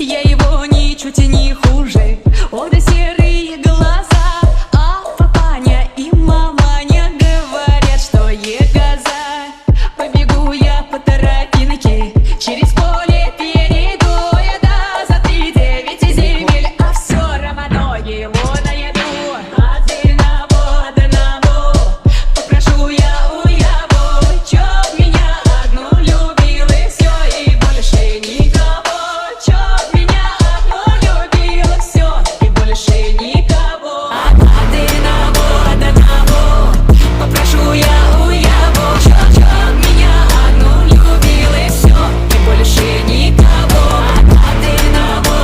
Я его ничуть и не хуже. Он да серые глаза, а папаня и маманя говорят, что егоза. Побегу я по тропинке, через поле перейду я за 3-9 земель, а все равно его найду. Одного попрошу я у его, чтоб меня одну любил и все, и больше никого. Чтоб меня одну любил и все, и больше никого. Одного попрошу я у его, чтоб меня одну любил и все, и больше никого. Одного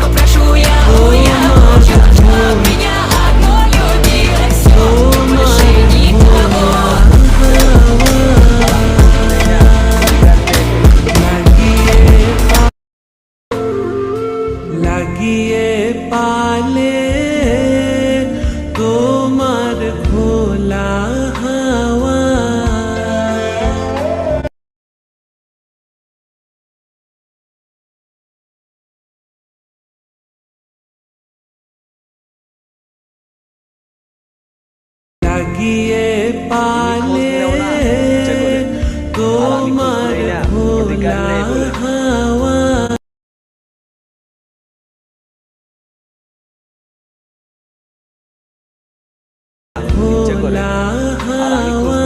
попрошу я у его, чтоб меня одну любил и все, и больше никого. লাগিয়ে পালে তোমার খোলা হাওয়া লাগিয়ে পালে তোমার খোলা হাওয়া খোলা হাওয়া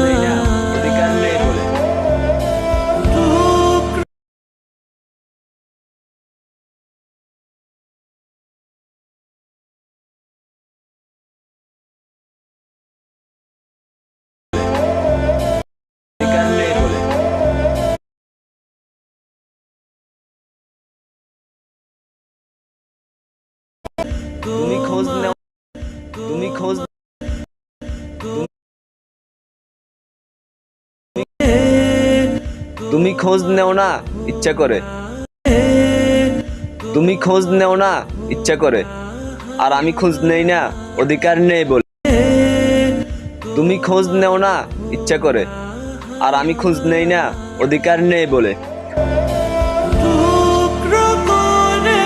তুমি খোঁজ নাও, তুমি খোঁজ তুমি খোঁজ নেও না ইচ্ছা করে, তুমি খোঁজ নেও না ইচ্ছা করে, আর আমি খোঁজ নেই না অধিকার নেই বলে। তুমি খোঁজ নেও না ইচ্ছা করে, আর আমি খোঁজ নেই না অধিকার নেই বলে। টুকরো করে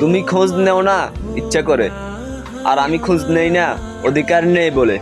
তুমি খোঁজ নেও না ইচ্ছা করে, আর আমি খোঁজ নেই না অধিকার নেই বলে।